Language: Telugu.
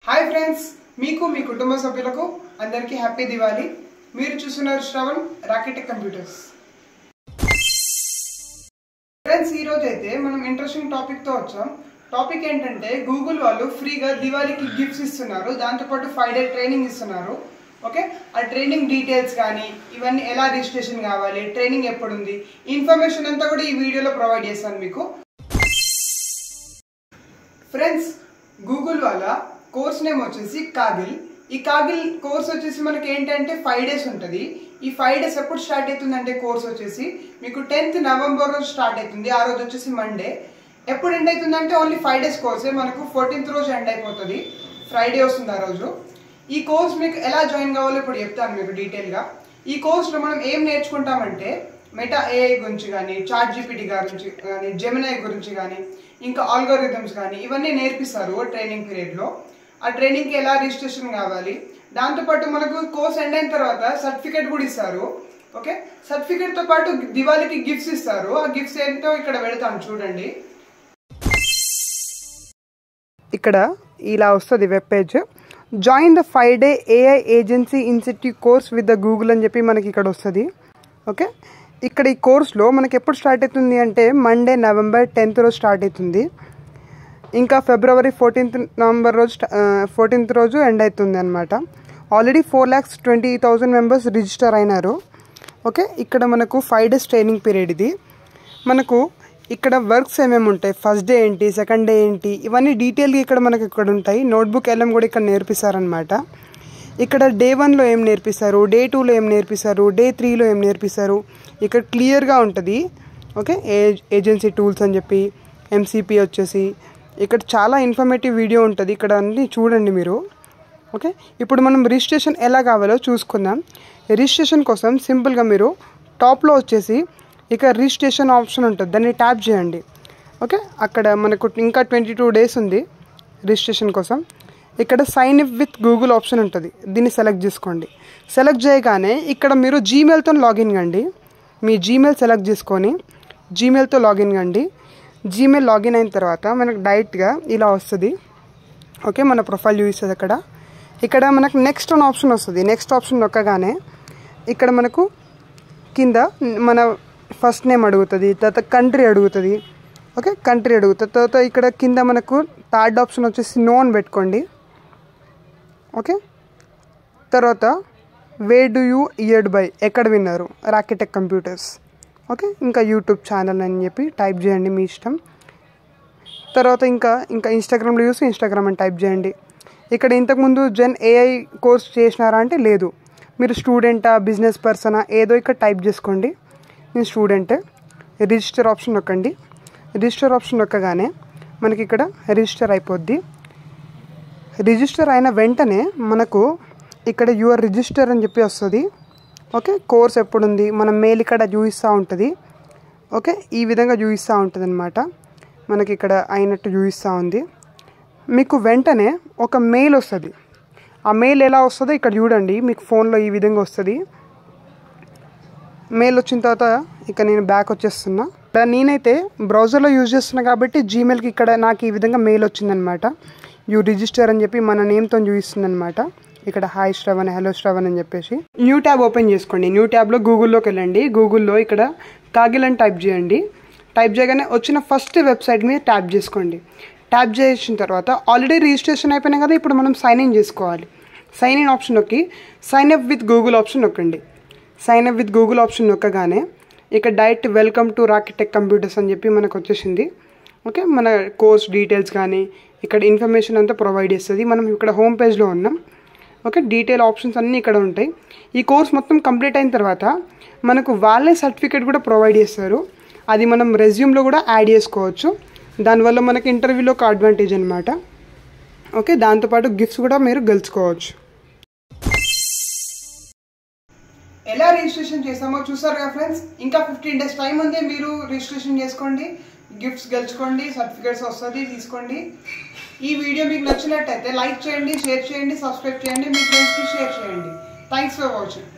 హాయ్ ఫ్రెండ్స్, మీకు మీ కుటుంబ సభ్యులకు అందరికీ హ్యాపీ దివాళీ. మీరు చూస్తున్నారు శ్రవణ్ రాకెటెక్ కంప్యూటర్స్. ఫ్రెండ్స్, ఈ రోజు అయితే మనం ఇంట్రెస్టింగ్ టాపిక్ తో వచ్చాం. టాపిక్ ఏంటంటే గూగుల్ వాళ్ళు ఫ్రీగా దివాళీకి గిఫ్ట్స్ ఇస్తున్నారు, దాంతోపాటు 5 day ట్రైనింగ్ ఇస్తున్నారు. ఓకే, ఆ ట్రైనింగ్ డీటెయిల్స్ కానీ ఇవన్నీ ఎలా రిజిస్ట్రేషన్ కావాలి, ట్రైనింగ్ ఎప్పుడు ఉంది, ఇన్ఫర్మేషన్ అంతా కూడా ఈ వీడియోలో ప్రొవైడ్ చేస్తాను మీకు. ఫ్రెండ్స్, గూగుల్ వాళ్ళ కోర్స్ నేమ్ వచ్చేసి కాగిల్. ఈ కాగిల్ కోర్స్ వచ్చేసి మనకి ఏంటంటే 5 days ఉంటుంది. ఈ 5 days ఎప్పుడు స్టార్ట్ అవుతుందంటే కోర్స్ వచ్చేసి మీకు 10th November రోజు స్టార్ట్ అవుతుంది. ఆ రోజు వచ్చేసి మండే. ఎప్పుడు ఎండ్ అవుతుందంటే ఓన్లీ 5 days కోర్సే, మనకు 14th రోజు ఎండ్ అయిపోతుంది. ఫ్రైడే వస్తుంది ఆ రోజు. ఈ కోర్స్ మీకు ఎలా జాయిన్ కావాలో ఇప్పుడు చెప్తాను మీకు డీటెయిల్గా. ఈ కోర్స్లో మనం ఏం నేర్చుకుంటామంటే మెటా ఏఐ గురించి కానీ, చాట్ జీపీటీ గురించి కానీ, జెమినై గురించి కానీ, ఇంకా ఆల్గోరిథమ్స్ కానీ ఇవన్నీ నేర్పిస్తారు ట్రైనింగ్ పీరియడ్లో. ఆ ట్రైనింగ్కి ఎలా రిజిస్ట్రేషన్ కావాలి, దాంతోపాటు మనకు కోర్స్ ఎండ్ అయిన తర్వాత సర్టిఫికేట్ కూడా ఇస్తారు. ఓకే, సర్టిఫికేట్తో పాటు దివాళీకి గిఫ్ట్స్ ఇస్తారు. ఆ గిఫ్ట్స్ ఏంటో ఇక్కడ పెడతాను చూడండి. ఇక్కడ ఇలా వస్తుంది web page. Join the 5 day AI agency institute course with the Google అని చెప్పి మనకి ఇక్కడ వస్తుంది. ఓకే, ఇక్కడ ఈ కోర్స్లో మనకి ఎప్పుడు స్టార్ట్ అవుతుంది అంటే మండే November 10th రోజు స్టార్ట్ అవుతుంది. ఇంకా February 14th రోజు ఎండ్ అవుతుంది అనమాట. ఆల్రెడీ 4,20,000 మెంబర్స్ రిజిస్టర్ అయినారు. ఓకే, ఇక్కడ మనకు 5 days ట్రైనింగ్ పీరియడ్ ఇది. మనకు ఇక్కడ వర్క్స్ ఏమేమి ఉంటాయి, ఫస్ట్ డే ఏంటి, సెకండ్ డే ఏంటి, ఇవన్నీ డీటెయిల్గా ఇక్కడ మనకు ఇక్కడ ఉంటాయి. నోట్బుక్ ఎల్ఎం కూడా ఇక్కడ నేర్పిస్తారనమాట. ఇక్కడ డే 1లో ఏం నేర్పిస్తారు, డే 2లో ఏం నేర్పిస్తారు, డే 3లో ఏం నేర్పిస్తారు, ఇక్కడ క్లియర్గా ఉంటుంది. ఓకే, ఏజెన్సీ టూల్స్ అని చెప్పి, ఎంసీపీ వచ్చేసి ఇక్కడ చాలా ఇన్ఫర్మేటివ్ వీడియో ఉంటుంది. ఇక్కడ అన్నీ చూడండి మీరు. ఓకే, ఇప్పుడు మనం రిజిస్ట్రేషన్ ఎలా కావాలో చూసుకుందాం. రిజిస్ట్రేషన్ కోసం సింపుల్గా మీరు టాప్లో వచ్చేసి ఇక రిజిస్ట్రేషన్ ఆప్షన్ ఉంటుంది, దాన్ని ట్యాప్ చేయండి. ఓకే, అక్కడ మనకు ఇంకా 22 days ఉంది రిజిస్ట్రేషన్ కోసం. ఇక్కడ sign up with Google option ఉంటుంది, దీన్ని సెలెక్ట్ చేసుకోండి. సెలెక్ట్ చేయగానే ఇక్కడ మీరు జీమెయిల్తో లాగిన్ కండి. మీ జీమెయిల్ సెలెక్ట్ చేసుకొని జీమెయిల్తో లాగిన్ కండి. జీమెయిల్ లాగిన్ అయిన తర్వాత మనకు డైరెక్ట్గా ఇలా వస్తుంది. ఓకే, మన ప్రొఫైల్ చూపిస్తుంది అక్కడ. ఇక్కడ మనకు నెక్స్ట్ అనే ఆప్షన్ వస్తుంది. నెక్స్ట్ ఆప్షన్ నొక్కగానే ఇక్కడ మనకు కింద మన ఫస్ట్ నేమ్ అడుగుతుంది, తర్వాత కంట్రీ అడుగుతుంది. ఓకే, కంట్రీ అడుగుతుంది. తర్వాత ఇక్కడ కింద మనకు థర్డ్ ఆప్షన్ వచ్చేసి నో అని పెట్టుకోండి. ఓకే, తర్వాత వేర్ డూ యూ ఇయర్డ్ బై, ఎక్కడ విన్నారు, రాకెటెక్ కంప్యూటర్స్. ఓకే, ఇంకా యూట్యూబ్ ఛానల్ అని చెప్పి టైప్ చేయండి, మీ ఇష్టం. తర్వాత ఇంకా ఇన్స్టాగ్రామ్లో చూసి ఇన్స్టాగ్రామ్ అని టైప్ చేయండి. ఇక్కడ ఇంతకుముందు జెన్ ఏఐ కోర్స్ చేసినారా అంటే లేదు. మీరు స్టూడెంటా, బిజినెస్ పర్సనా, ఏదో ఇక్కడ టైప్ చేసుకోండి. నేను స్టూడెంట్. రిజిస్టర్ ఆప్షన్ నొక్కండి. రిజిస్టర్ ఆప్షన్ నొక్కగానే మనకి ఇక్కడ రిజిస్టర్ అయిపోద్ది. రిజిస్టర్ అయిన వెంటనే మనకు ఇక్కడ యువర్ రిజిస్టర్ అని చెప్పి వస్తుంది. ఓకే, కోర్స్ ఎప్పుడు ఉంది, మన మెయిల్ ఇక్కడ చూపిస్తూ ఉంటుంది. ఓకే, ఈ విధంగా చూపిస్తూ ఉంటుంది అనమాట. మనకి ఇక్కడ అయినట్టు చూపిస్తూ ఉంది. మీకు వెంటనే ఒక మెయిల్ వస్తుంది. ఆ మెయిల్ ఎలా వస్తుందో ఇక్కడ చూడండి. మీకు ఫోన్లో ఈ విధంగా వస్తుంది. మెయిల్ వచ్చిన తర్వాత ఇక నేను బ్యాక్ వచ్చేస్తున్నా. నేనైతే బ్రౌజర్లో యూజ్ చేస్తున్నా కాబట్టి జీమెయిల్కి ఇక్కడ నాకు ఈ విధంగా మెయిల్ వచ్చిందనమాట. యూ రిజిస్టర్ అని చెప్పి మన నేమ్తో చూపిస్తుంది అనమాట. ఇక్కడ హాయ్ శ్రవణ్, హలో శ్రవణ్ అని చెప్పేసి న్యూ ట్యాబ్ ఓపెన్ చేసుకోండి. న్యూ ట్యాబ్లో గూగుల్లోకి వెళ్ళండి. గూగుల్లో ఇక్కడ కాగిల్ అని టైప్ చేయండి. టైప్ చేయగానే వచ్చిన ఫస్ట్ వెబ్సైట్ మీద ట్యాప్ చేసుకోండి. ట్యాప్ చేసిన తర్వాత ఆల్రెడీ రిజిస్ట్రేషన్ అయిపోయినాయి కదా, ఇప్పుడు మనం సైన్ ఇన్ చేసుకోవాలి. సైన్ ఇన్ ఆప్షన్ నొక్కి sign up with Google option నొక్కండి. Sign up with Google option నొక్కగానే ఇక్కడ direct welcome to Rocketech computers అని చెప్పి మనకు వచ్చేసింది. ఓకే, మన కోర్స్ డీటెయిల్స్ కానీ ఇక్కడ ఇన్ఫర్మేషన్ అంతా ప్రొవైడ్ చేస్తుంది. మనం ఇక్కడ హోమ్ పేజ్లో ఉన్నాం. ఓకే, డీటెయిల్ ఆప్షన్స్ అన్నీ ఇక్కడ ఉంటాయి. ఈ కోర్స్ మొత్తం కంప్లీట్ అయిన తర్వాత మనకు వాళ్ళే సర్టిఫికేట్ కూడా ప్రొవైడ్ చేస్తారు. అది మనం రెజ్యూమ్లో కూడా యాడ్ చేసుకోవచ్చు. దానివల్ల మనకి ఇంటర్వ్యూలో ఒక అడ్వాంటేజ్ అనమాట. ఓకే, దాంతోపాటు గిఫ్ట్స్ కూడా మీరు గెలుచుకోవచ్చు. ఎలా రిజిస్ట్రేషన్ చేసామో చూసారు కదా ఫ్రెండ్స్. ఇంకా 15 days టైం ఉంది. మీరు రిజిస్ట్రేషన్ చేసుకోండి, గిఫ్ట్స్ గెలుచుకోండి, సర్టిఫికేట్స్ వస్తుంది, తీసుకోండి. ఈ వీడియో మీకు నచ్చినట్టయితే లైక్ చేయండి, షేర్ చేయండి, సబ్స్క్రైబ్ చేయండి, మీ ఫ్రెండ్స్కి షేర్ చేయండి. Thanks for watching.